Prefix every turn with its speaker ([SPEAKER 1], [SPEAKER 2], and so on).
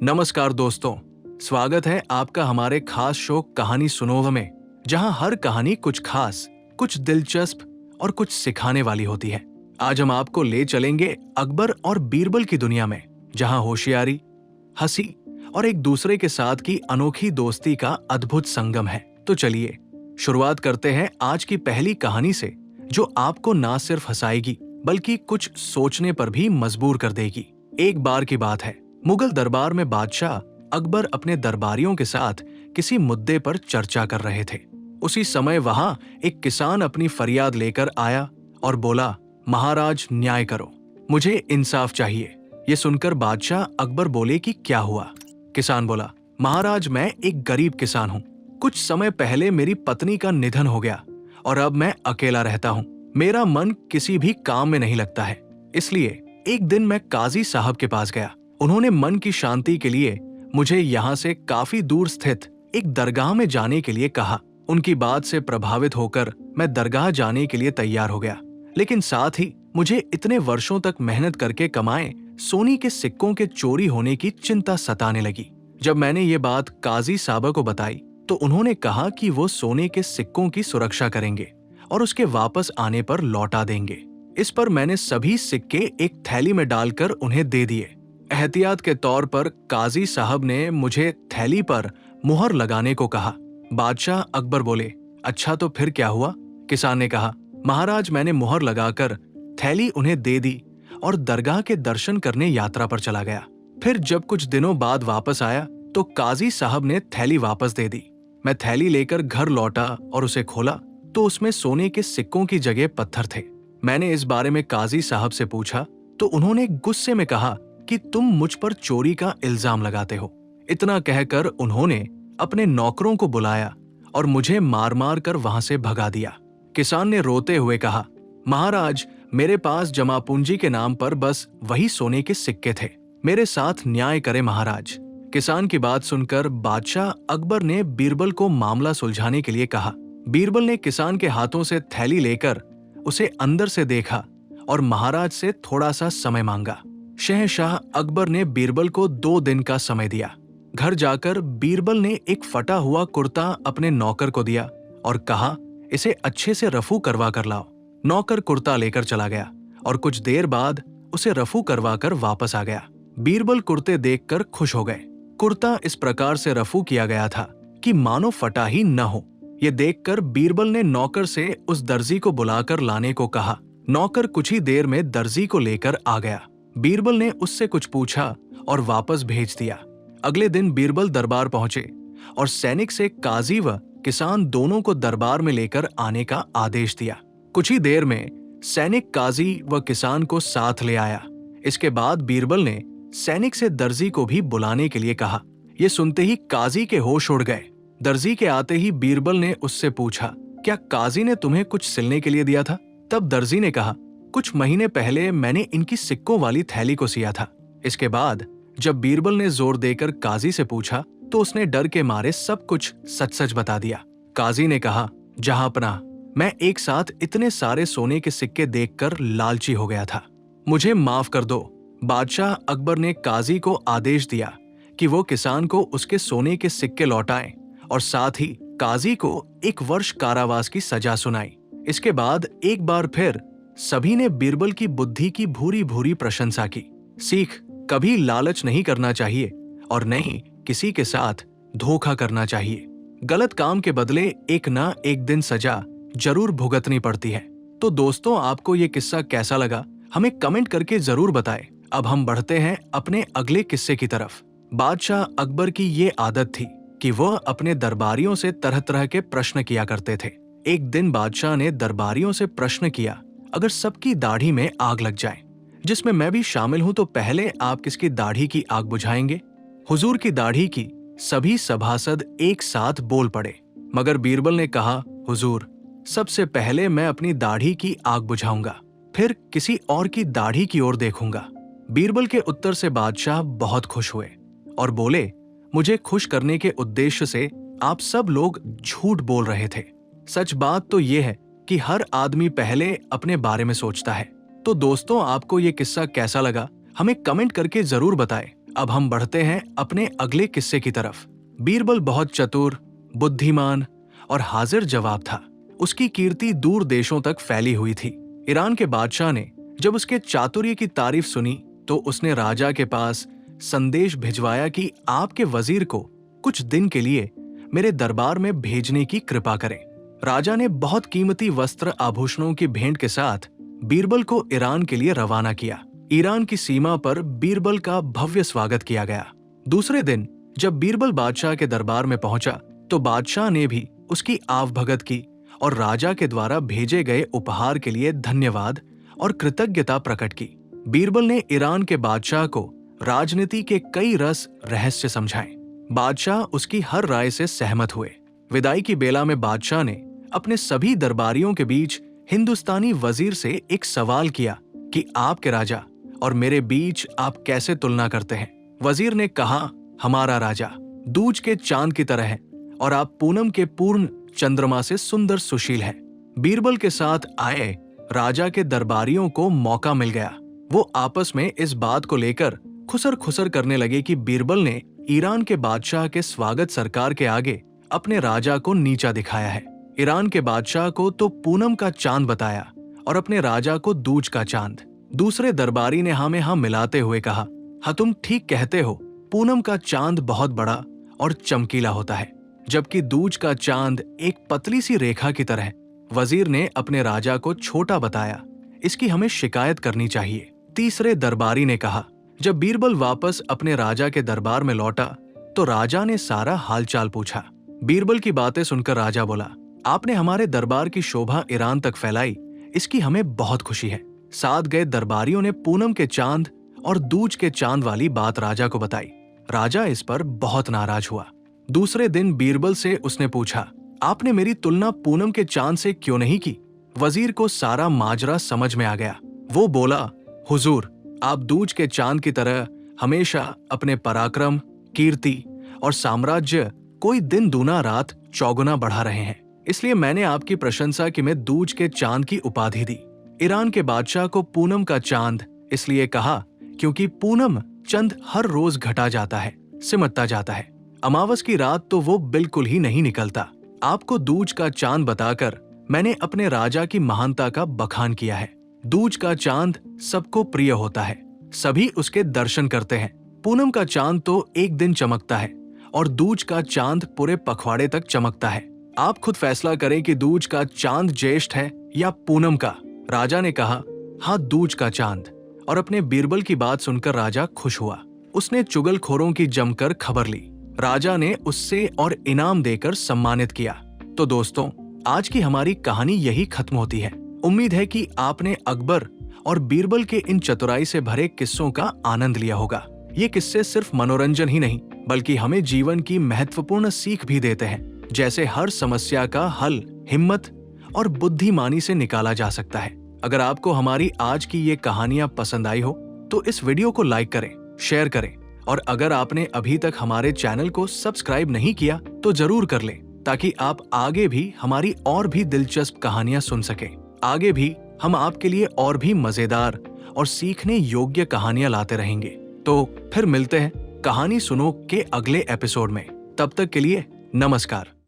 [SPEAKER 1] नमस्कार दोस्तों, स्वागत है आपका हमारे खास शो कहानी सुनो में, जहां हर कहानी कुछ खास, कुछ दिलचस्प और कुछ सिखाने वाली होती है। आज हम आपको ले चलेंगे अकबर और बीरबल की दुनिया में, जहां होशियारी, हंसी और एक दूसरे के साथ की अनोखी दोस्ती का अद्भुत संगम है। तो चलिए शुरुआत करते हैं आज की पहली कहानी से, जो आपको ना सिर्फ हंसाएगी बल्कि कुछ सोचने पर भी मजबूर कर देगी। एक बार की बात है, मुगल दरबार में बादशाह अकबर अपने दरबारियों के साथ किसी मुद्दे पर चर्चा कर रहे थे। उसी समय वहां एक किसान अपनी फरियाद लेकर आया और बोला, महाराज न्याय करो, मुझे इंसाफ चाहिए। ये सुनकर बादशाह अकबर बोले कि क्या हुआ? किसान बोला, महाराज मैं एक गरीब किसान हूँ। कुछ समय पहले मेरी पत्नी का निधन हो गया और अब मैं अकेला रहता हूँ। मेरा मन किसी भी काम में नहीं लगता है। इसलिए एक दिन मैं काजी साहब के पास गया। उन्होंने मन की शांति के लिए मुझे यहाँ से काफी दूर स्थित एक दरगाह में जाने के लिए कहा। उनकी बात से प्रभावित होकर मैं दरगाह जाने के लिए तैयार हो गया, लेकिन साथ ही मुझे इतने वर्षों तक मेहनत करके कमाए सोने के सिक्कों के चोरी होने की चिंता सताने लगी। जब मैंने ये बात काजी साहब को बताई तो उन्होंने कहा कि वो सोने के सिक्कों की सुरक्षा करेंगे और उसके वापस आने पर लौटा देंगे। इस पर मैंने सभी सिक्के एक थैली में डालकर उन्हें दे दिए। एहतियात के तौर पर काजी साहब ने मुझे थैली पर मुहर लगाने को कहा। बादशाह अकबर बोले, अच्छा तो फिर क्या हुआ? किसान ने कहा, महाराज मैंने मुहर लगाकर थैली उन्हें दे दी और दरगाह के दर्शन करने यात्रा पर चला गया। फिर जब कुछ दिनों बाद वापस आया तो काजी साहब ने थैली वापस दे दी। मैं थैली लेकर घर लौटा और उसे खोला तो उसमें सोने के सिक्कों की जगह पत्थर थे। मैंने इस बारे में काजी साहब से पूछा तो उन्होंने गुस्से में कहा कि तुम मुझ पर चोरी का इल्जाम लगाते हो। इतना कहकर उन्होंने अपने नौकरों को बुलाया और मुझे मार मार कर वहां से भगा दिया। किसान ने रोते हुए कहा, महाराज मेरे पास जमा पूंजी के नाम पर बस वही सोने के सिक्के थे। मेरे साथ न्याय करे महाराज। किसान की बात सुनकर बादशाह अकबर ने बीरबल को मामला सुलझाने के लिए कहा। बीरबल ने किसान के हाथों से थैली लेकर उसे अंदर से देखा और महाराज से थोड़ा सा समय मांगा। शहंशाह अकबर ने बीरबल को 2 दिन का समय दिया। घर जाकर बीरबल ने एक फटा हुआ कुर्ता अपने नौकर को दिया और कहा, इसे अच्छे से रफू करवा कर लाओ। नौकर कुर्ता लेकर चला गया और कुछ देर बाद उसे रफू करवा कर वापस आ गया। बीरबल कुर्ते देखकर खुश हो गए। कुर्ता इस प्रकार से रफू किया गया था कि मानो फटा ही न हो। ये देखकर बीरबल ने नौकर से उस दर्जी को बुलाकर लाने को कहा। नौकर कुछ ही देर में दर्जी को लेकर आ गया। बीरबल ने उससे कुछ पूछा और वापस भेज दिया। अगले दिन बीरबल दरबार पहुंचे और सैनिक से काजी व किसान दोनों को दरबार में लेकर आने का आदेश दिया। कुछ ही देर में सैनिक काजी व किसान को साथ ले आया। इसके बाद बीरबल ने सैनिक से दर्जी को भी बुलाने के लिए कहा। ये सुनते ही काजी के होश उड़ गए। दर्जी के आते ही बीरबल ने उससे पूछा, क्या काजी ने तुम्हें कुछ सिलने के लिए दिया था? तब दर्जी ने कहा, कुछ महीने पहले मैंने इनकी सिक्कों वाली थैली को सिया था। इसके बाद जब बीरबल ने जोर देकर काजी से पूछा तो उसने डर के मारे सब कुछ सच सच बता दिया। काजी ने कहा, जहांपनाह, मैं एक साथ इतने सारे सोने के सिक्के देखकर लालची हो गया था, मुझे माफ कर दो। बादशाह अकबर ने काजी को आदेश दिया कि वो किसान को उसके सोने के सिक्के लौटाए और साथ ही काजी को 1 वर्ष कारावास की सजा सुनाई। इसके बाद एक बार फिर सभी ने बीरबल की बुद्धि की भूरी भूरी प्रशंसा की। सीख, कभी लालच नहीं करना चाहिए और नहीं किसी के साथ धोखा करना चाहिए। गलत काम के बदले एक ना एक दिन सजा जरूर भुगतनी पड़ती है। तो दोस्तों, आपको ये किस्सा कैसा लगा हमें कमेंट करके जरूर बताएं। अब हम बढ़ते हैं अपने अगले किस्से की तरफ। बादशाह अकबर की ये आदत थी कि वह अपने दरबारियों से तरह तरह के प्रश्न किया करते थे। एक दिन बादशाह ने दरबारियों से प्रश्न किया, अगर सबकी दाढ़ी में आग लग जाए, जिसमें मैं भी शामिल हूं, तो पहले आप किसकी दाढ़ी की आग बुझाएंगे? हुजूर की दाढ़ी की सभी सभासद एक साथ बोल पड़े, मगर बीरबल ने कहा, हुजूर, सबसे पहले मैं अपनी दाढ़ी की आग बुझाऊंगा, फिर किसी और की दाढ़ी की ओर देखूंगा। बीरबल के उत्तर से बादशाह बहुत खुश हुए और बोले, मुझे खुश करने के उद्देश्य से आप सब लोग झूठ बोल रहे थे। सच बात तो यह है कि हर आदमी पहले अपने बारे में सोचता है। तो दोस्तों, आपको ये किस्सा कैसा लगा हमें कमेंट करके जरूर बताएं। अब हम बढ़ते हैं अपने अगले किस्से की तरफ। बीरबल बहुत चतुर, बुद्धिमान और हाजिर जवाब था। उसकी कीर्ति दूर देशों तक फैली हुई थी। ईरान के बादशाह ने जब उसके चातुर्य की तारीफ सुनी तो उसने राजा के पास संदेश भिजवाया कि आपके वजीर को कुछ दिन के लिए मेरे दरबार में भेजने की कृपा करें। राजा ने बहुत कीमती वस्त्र आभूषणों की भेंट के साथ बीरबल को ईरान के लिए रवाना किया। ईरान की सीमा पर बीरबल का भव्य स्वागत किया गया। दूसरे दिन जब बीरबल बादशाह के दरबार में पहुंचा तो बादशाह ने भी उसकी आवभगत की और राजा के द्वारा भेजे गए उपहार के लिए धन्यवाद और कृतज्ञता प्रकट की। बीरबल ने ईरान के बादशाह को राजनीति के कई रस रहस्य समझाए। बादशाह उसकी हर राय से सहमत हुए। विदाई की बेला में बादशाह ने अपने सभी दरबारियों के बीच हिंदुस्तानी वजीर से एक सवाल किया कि आपके राजा और मेरे बीच आप कैसे तुलना करते हैं। वजीर ने कहा, हमारा राजा दूज के चांद की तरह है और आप पूनम के पूर्ण चंद्रमा से सुंदर सुशील हैं। बीरबल के साथ आए राजा के दरबारियों को मौका मिल गया। वो आपस में इस बात को लेकर खुसर खुसर करने लगे कि बीरबल ने ईरान के बादशाह के स्वागत सरकार के आगे अपने राजा को नीचा दिखाया है। ईरान के बादशाह को तो पूनम का चांद बताया और अपने राजा को दूज का चांद। दूसरे दरबारी ने हाँ में हाँ मिलाते हुए कहा, हाँ तुम ठीक कहते हो, पूनम का चांद बहुत बड़ा और चमकीला होता है, जबकि दूज का चांद एक पतली सी रेखा की तरह। वजीर ने अपने राजा को छोटा बताया, इसकी हमें शिकायत करनी चाहिए। तीसरे दरबारी ने कहा। जब बीरबल वापस अपने राजा के दरबार में लौटा तो राजा ने सारा हालचाल पूछा। बीरबल की बातें सुनकर राजा बोला, आपने हमारे दरबार की शोभा ईरान तक फैलाई, इसकी हमें बहुत खुशी है। साथ गए दरबारियों ने पूनम के चांद और दूज के चांद वाली बात राजा को बताई। राजा इस पर बहुत नाराज हुआ। दूसरे दिन बीरबल से उसने पूछा, आपने मेरी तुलना पूनम के चांद से क्यों नहीं की? वजीर को सारा माजरा समझ में आ गया। वो बोला, हुजूर, आप दूज के चांद की तरह हमेशा अपने पराक्रम, कीर्ति और साम्राज्य कोई दिन दूना रात चौगुना बढ़ा रहे हैं, इसलिए मैंने आपकी प्रशंसा की मैं दूज के चांद की उपाधि दी। ईरान के बादशाह को पूनम का चांद इसलिए कहा क्योंकि पूनम चंद हर रोज घटा जाता है, सिमटता जाता है। अमावस की रात तो वो बिल्कुल ही नहीं निकलता। आपको दूज का चांद बताकर मैंने अपने राजा की महानता का बखान किया है। दूज का चांद सबको प्रिय होता है, सभी उसके दर्शन करते हैं। पूनम का चांद तो एक दिन चमकता है और दूज का चांद पूरे पखवाड़े तक चमकता है। आप खुद फैसला करें कि दूज का चांद ज्येष्ठ है या पूनम का। राजा ने कहा, हाँ दूज का चांद। और अपने बीरबल की बात सुनकर राजा खुश हुआ। उसने चुगलखोरों की जमकर खबर ली। राजा ने उससे और इनाम देकर सम्मानित किया। तो दोस्तों, आज की हमारी कहानी यही खत्म होती है। उम्मीद है कि आपने अकबर और बीरबल के इन चतुराई से भरे किस्सों का आनंद लिया होगा। ये किस्से सिर्फ मनोरंजन ही नहीं बल्कि हमें जीवन की महत्वपूर्ण सीख भी देते हैं, जैसे हर समस्या का हल हिम्मत और बुद्धिमानी से निकाला जा सकता है। अगर आपको हमारी आज की ये कहानियां पसंद आई हो तो इस वीडियो को लाइक करें, शेयर करें और अगर आपने अभी तक हमारे चैनल को सब्सक्राइब नहीं किया तो जरूर कर लें, ताकि आप आगे भी हमारी और भी दिलचस्प कहानियां सुन सकें। आगे भी हम आपके लिए और भी मजेदार और सीखने योग्य कहानियां लाते रहेंगे। तो फिर मिलते हैं कहानी सुनो के अगले एपिसोड में। तब तक के लिए नमस्कार।